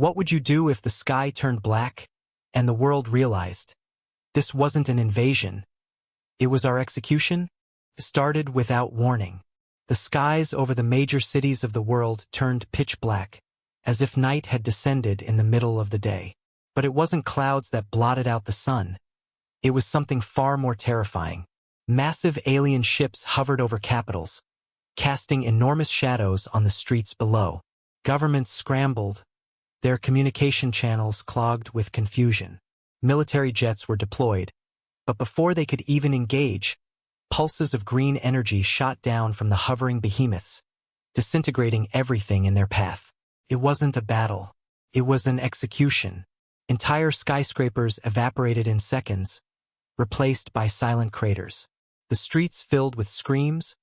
What would you do if the sky turned black and the world realized this wasn't an invasion? It was our execution? It started without warning. The skies over the major cities of the world turned pitch black, as if night had descended in the middle of the day. But it wasn't clouds that blotted out the sun. It was something far more terrifying. Massive alien ships hovered over capitals, casting enormous shadows on the streets below. Governments scrambled, their communication channels clogged with confusion. Military jets were deployed, but before they could even engage, pulses of green energy shot down from the hovering behemoths, disintegrating everything in their path. It wasn't a battle. It was an execution. Entire skyscrapers evaporated in seconds, replaced by silent craters. The streets filled with screams,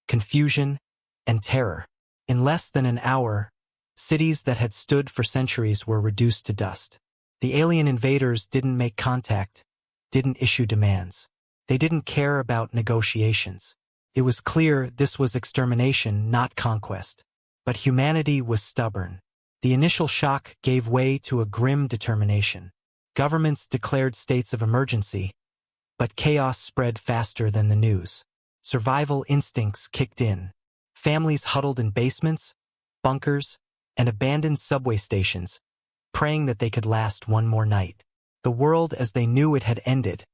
confusion, and terror. In less than an hour, cities that had stood for centuries were reduced to dust. The alien invaders didn't make contact, didn't issue demands. They didn't care about negotiations. It was clear this was extermination, not conquest. But humanity was stubborn. The initial shock gave way to a grim determination. Governments declared states of emergency, but chaos spread faster than the news. Survival instincts kicked in. Families huddled in basements, bunkers, and abandoned subway stations, praying that they could last one more night. The world as they knew it had ended,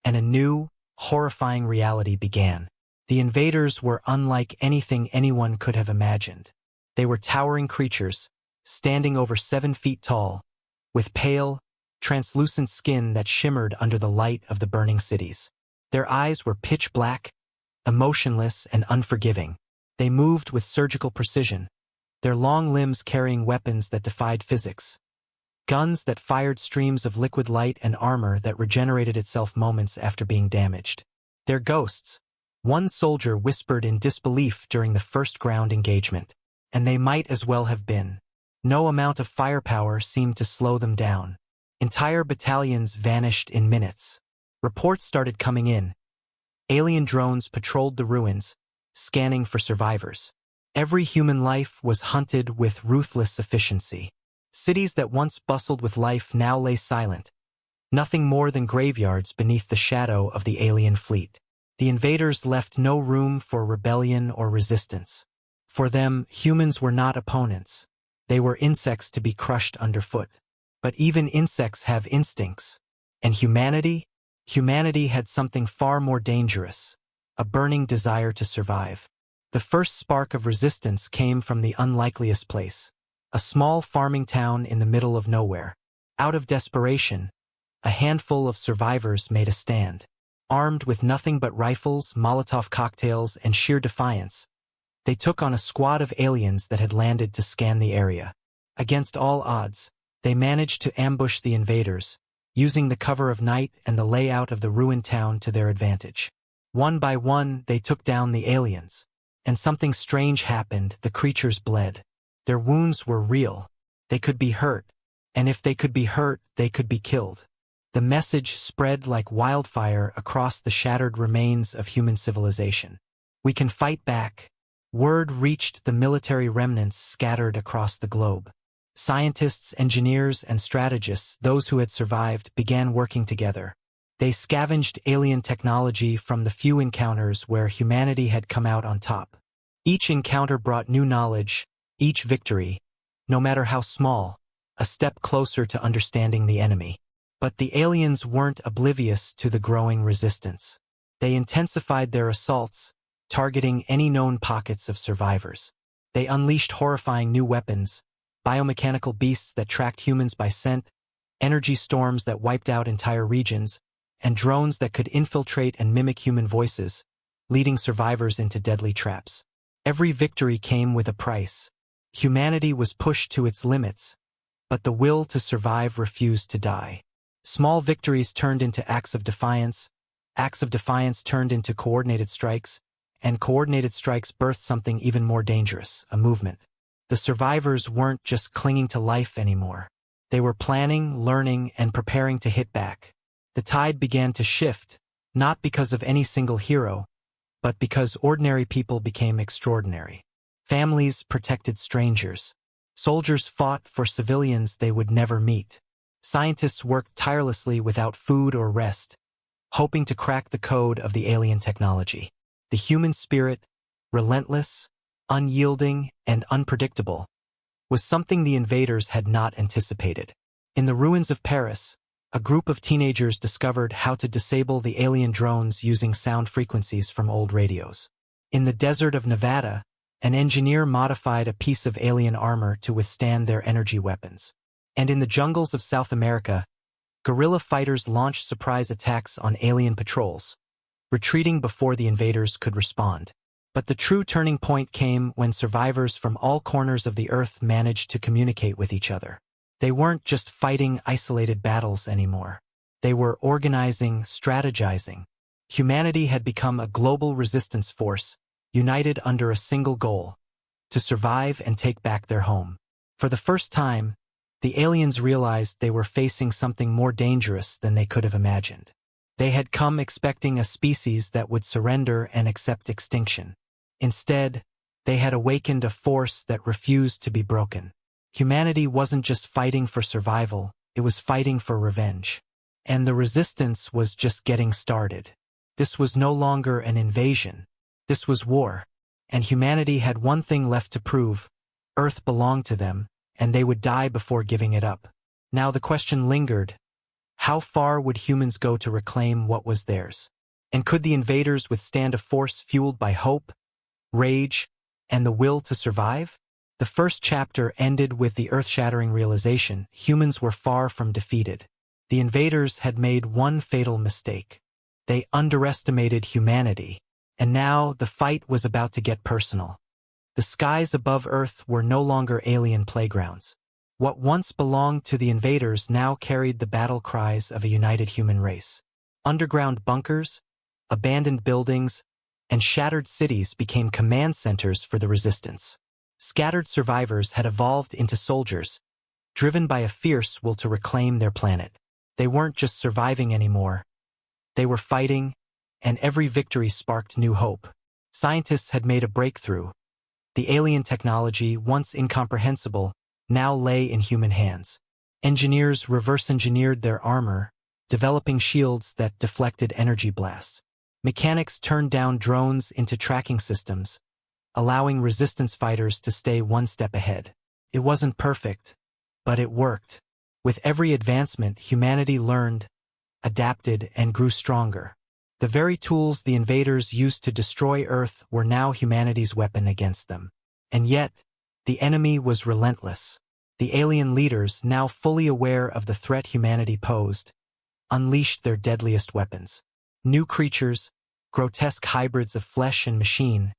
and a new, horrifying reality began. The invaders were unlike anything anyone could have imagined. They were towering creatures, standing over 7 feet tall, with pale, translucent skin that shimmered under the light of the burning cities. Their eyes were pitch black, emotionless and unforgiving. They moved with surgical precision, their long limbs carrying weapons that defied physics. Guns that fired streams of liquid light and armor that regenerated itself moments after being damaged. Their ghosts, one soldier whispered in disbelief during the first ground engagement. And they might as well have been. No amount of firepower seemed to slow them down. Entire battalions vanished in minutes. Reports started coming in. Alien drones patrolled the ruins, scanning for survivors. Every human life was hunted with ruthless efficiency. Cities that once bustled with life now lay silent, nothing more than graveyards beneath the shadow of the alien fleet. The invaders left no room for rebellion or resistance. For them, humans were not opponents. They were insects to be crushed underfoot. But even insects have instincts. And humanity? Humanity had something far more dangerous, a burning desire to survive. The first spark of resistance came from the unlikeliest place, a small farming town in the middle of nowhere. Out of desperation, a handful of survivors made a stand. Armed with nothing but rifles, Molotov cocktails, and sheer defiance, they took on a squad of aliens that had landed to scan the area. Against all odds, they managed to ambush the invaders, using the cover of night and the layout of the ruined town to their advantage. One by one, they took down the aliens. And something strange happened. The creatures bled. Their wounds were real. They could be hurt. And if they could be hurt, they could be killed. The message spread like wildfire across the shattered remains of human civilization. We can fight back. Word reached the military remnants scattered across the globe. Scientists, engineers, and strategists, those who had survived, began working together. They scavenged alien technology from the few encounters where humanity had come out on top. Each encounter brought new knowledge, each victory, no matter how small, a step closer to understanding the enemy. But the aliens weren't oblivious to the growing resistance. They intensified their assaults, targeting any known pockets of survivors. They unleashed horrifying new weapons, biomechanical beasts that tracked humans by scent, energy storms that wiped out entire regions, and drones that could infiltrate and mimic human voices, leading survivors into deadly traps. Every victory came with a price. Humanity was pushed to its limits, but the will to survive refused to die. Small victories turned into acts of defiance turned into coordinated strikes, and coordinated strikes birthed something even more dangerous, a movement. The survivors weren't just clinging to life anymore. They were planning, learning, and preparing to hit back. The tide began to shift, not because of any single hero, but because ordinary people became extraordinary. Families protected strangers. Soldiers fought for civilians they would never meet. Scientists worked tirelessly without food or rest, hoping to crack the code of the alien technology. The human spirit, relentless, unyielding, and unpredictable, was something the invaders had not anticipated. In the ruins of Paris, a group of teenagers discovered how to disable the alien drones using sound frequencies from old radios. In the desert of Nevada, an engineer modified a piece of alien armor to withstand their energy weapons. And in the jungles of South America, guerrilla fighters launched surprise attacks on alien patrols, retreating before the invaders could respond. But the true turning point came when survivors from all corners of the Earth managed to communicate with each other. They weren't just fighting isolated battles anymore. They were organizing, strategizing. Humanity had become a global resistance force, united under a single goal: to survive and take back their home. For the first time, the aliens realized they were facing something more dangerous than they could have imagined. They had come expecting a species that would surrender and accept extinction. Instead, they had awakened a force that refused to be broken. Humanity wasn't just fighting for survival, it was fighting for revenge. And the resistance was just getting started. This was no longer an invasion. This was war. And humanity had one thing left to prove: Earth belonged to them, and they would die before giving it up. Now the question lingered: how far would humans go to reclaim what was theirs? And could the invaders withstand a force fueled by hope, rage, and the will to survive? The first chapter ended with the earth-shattering realization: humans were far from defeated. The invaders had made one fatal mistake. They underestimated humanity, and now the fight was about to get personal. The skies above Earth were no longer alien playgrounds. What once belonged to the invaders now carried the battle cries of a united human race. Underground bunkers, abandoned buildings, and shattered cities became command centers for the resistance. Scattered survivors had evolved into soldiers, driven by a fierce will to reclaim their planet. They weren't just surviving anymore. They were fighting, and every victory sparked new hope. Scientists had made a breakthrough. The alien technology, once incomprehensible, now lay in human hands. Engineers reverse-engineered their armor, developing shields that deflected energy blasts. Mechanics turned down drones into tracking systems, allowing resistance fighters to stay one step ahead. It wasn't perfect, but it worked. With every advancement, humanity learned, adapted, and grew stronger. The very tools the invaders used to destroy Earth were now humanity's weapon against them. And yet, the enemy was relentless. The alien leaders, now fully aware of the threat humanity posed, unleashed their deadliest weapons. New creatures, grotesque hybrids of flesh and machine,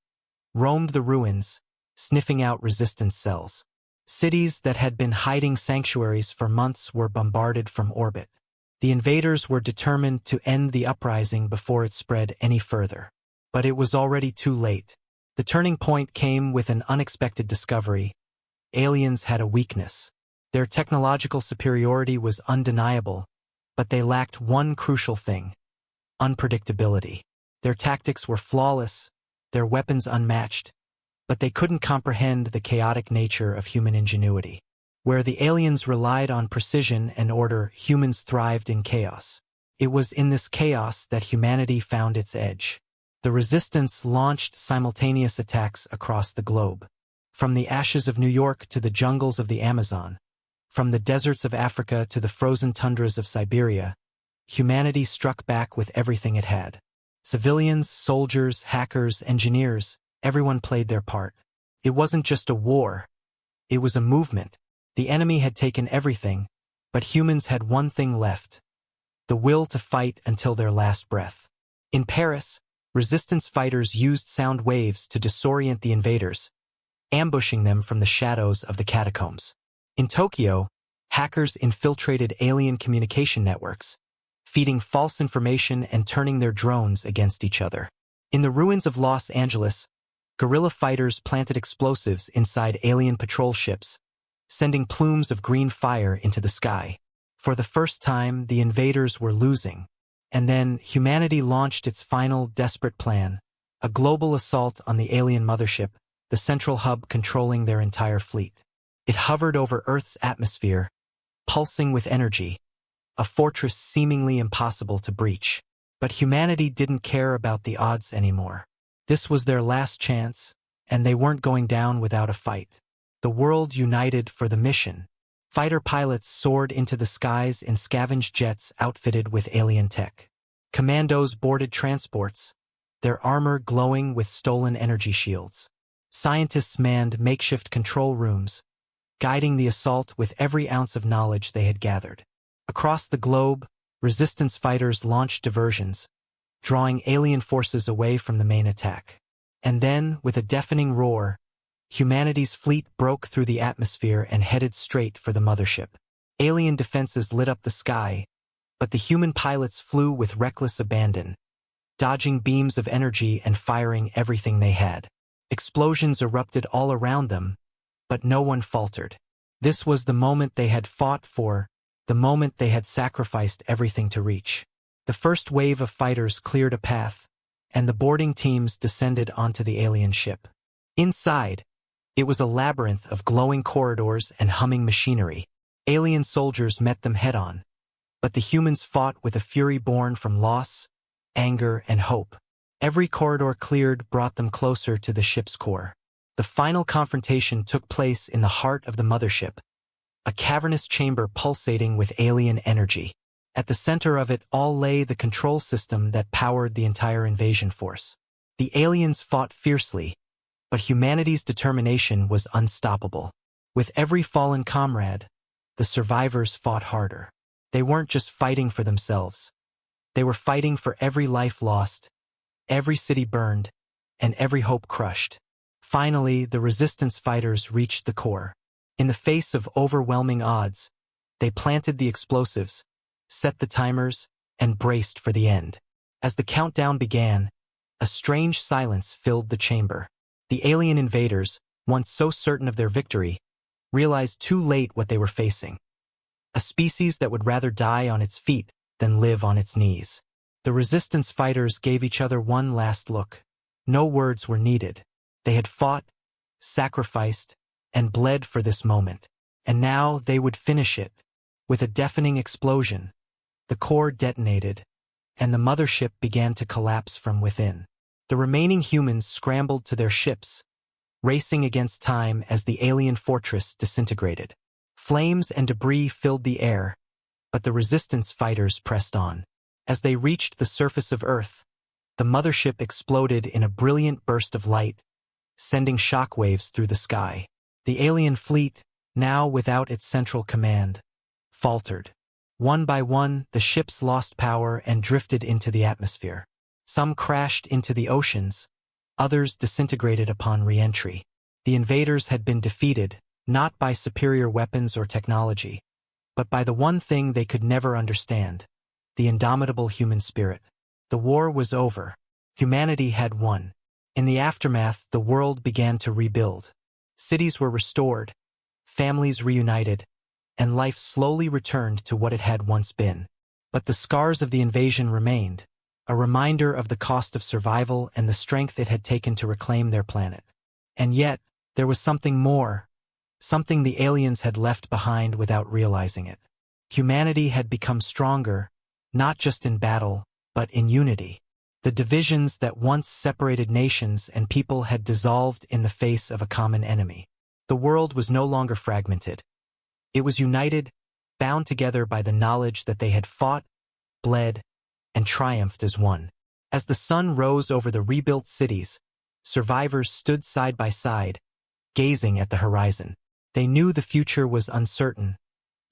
roamed the ruins, sniffing out resistance cells. Cities that had been hiding sanctuaries for months were bombarded from orbit. The invaders were determined to end the uprising before it spread any further. But it was already too late. The turning point came with an unexpected discovery. Aliens had a weakness. Their technological superiority was undeniable, but they lacked one crucial thing: unpredictability. Their tactics were flawless, their weapons unmatched, but they couldn't comprehend the chaotic nature of human ingenuity. Where the aliens relied on precision and order, humans thrived in chaos. It was in this chaos that humanity found its edge. The resistance launched simultaneous attacks across the globe. From the ashes of New York to the jungles of the Amazon, from the deserts of Africa to the frozen tundras of Siberia, humanity struck back with everything it had. Civilians, soldiers, hackers, engineers, everyone played their part. It wasn't just a war. It was a movement. The enemy had taken everything, but humans had one thing left: the will to fight until their last breath. In Paris, resistance fighters used sound waves to disorient the invaders, ambushing them from the shadows of the catacombs. In Tokyo, hackers infiltrated alien communication networks, feeding false information and turning their drones against each other. In the ruins of Los Angeles, guerrilla fighters planted explosives inside alien patrol ships, sending plumes of green fire into the sky. For the first time, the invaders were losing. And then humanity launched its final desperate plan: a global assault on the alien mothership, the central hub controlling their entire fleet. It hovered over Earth's atmosphere, pulsing with energy, a fortress seemingly impossible to breach. But humanity didn't care about the odds anymore. This was their last chance, and they weren't going down without a fight. The world united for the mission. Fighter pilots soared into the skies in scavenged jets outfitted with alien tech. Commandos boarded transports, their armor glowing with stolen energy shields. Scientists manned makeshift control rooms, guiding the assault with every ounce of knowledge they had gathered. Across the globe, resistance fighters launched diversions, drawing alien forces away from the main attack. And then, with a deafening roar, humanity's fleet broke through the atmosphere and headed straight for the mothership. Alien defenses lit up the sky, but the human pilots flew with reckless abandon, dodging beams of energy and firing everything they had. Explosions erupted all around them, but no one faltered. This was the moment they had fought for, the moment they had sacrificed everything to reach. The first wave of fighters cleared a path, and the boarding teams descended onto the alien ship. Inside, it was a labyrinth of glowing corridors and humming machinery. Alien soldiers met them head-on, but the humans fought with a fury born from loss, anger, and hope. Every corridor cleared brought them closer to the ship's core. The final confrontation took place in the heart of the mothership, a cavernous chamber pulsating with alien energy. At the center of it all lay the control system that powered the entire invasion force. The aliens fought fiercely, but humanity's determination was unstoppable. With every fallen comrade, the survivors fought harder. They weren't just fighting for themselves. They were fighting for every life lost, every city burned, and every hope crushed. Finally, the resistance fighters reached the core. In the face of overwhelming odds, they planted the explosives, set the timers, and braced for the end. As the countdown began, a strange silence filled the chamber. The alien invaders, once so certain of their victory, realized too late what they were facing. A species that would rather die on its feet than live on its knees. The resistance fighters gave each other one last look. No words were needed. They had fought, sacrificed, and bled for this moment. And now they would finish it. With a deafening explosion, the core detonated, and the mothership began to collapse from within. The remaining humans scrambled to their ships, racing against time as the alien fortress disintegrated. Flames and debris filled the air, but the resistance fighters pressed on. As they reached the surface of Earth, the mothership exploded in a brilliant burst of light, sending shockwaves through the sky. The alien fleet, now without its central command, faltered. One by one, the ships lost power and drifted into the atmosphere. Some crashed into the oceans, others disintegrated upon re-entry. The invaders had been defeated, not by superior weapons or technology, but by the one thing they could never understand, the indomitable human spirit. The war was over. Humanity had won. In the aftermath, the world began to rebuild. Cities were restored, families reunited, and life slowly returned to what it had once been. But the scars of the invasion remained, a reminder of the cost of survival and the strength it had taken to reclaim their planet. And yet, there was something more, something the aliens had left behind without realizing it. Humanity had become stronger, not just in battle, but in unity. The divisions that once separated nations and people had dissolved in the face of a common enemy. The world was no longer fragmented. It was united, bound together by the knowledge that they had fought, bled, and triumphed as one. As the sun rose over the rebuilt cities, survivors stood side by side, gazing at the horizon. They knew the future was uncertain,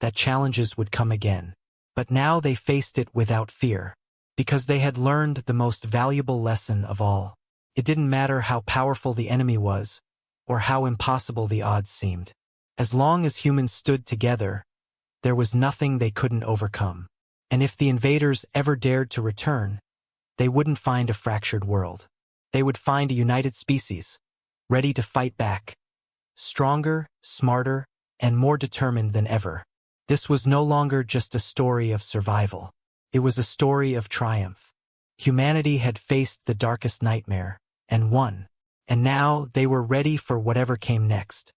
that challenges would come again. But now they faced it without fear, because they had learned the most valuable lesson of all. It didn't matter how powerful the enemy was, or how impossible the odds seemed. As long as humans stood together, there was nothing they couldn't overcome. And if the invaders ever dared to return, they wouldn't find a fractured world. They would find a united species, ready to fight back, stronger, smarter, and more determined than ever. This was no longer just a story of survival. It was a story of triumph. Humanity had faced the darkest nightmare, and won. And now they were ready for whatever came next.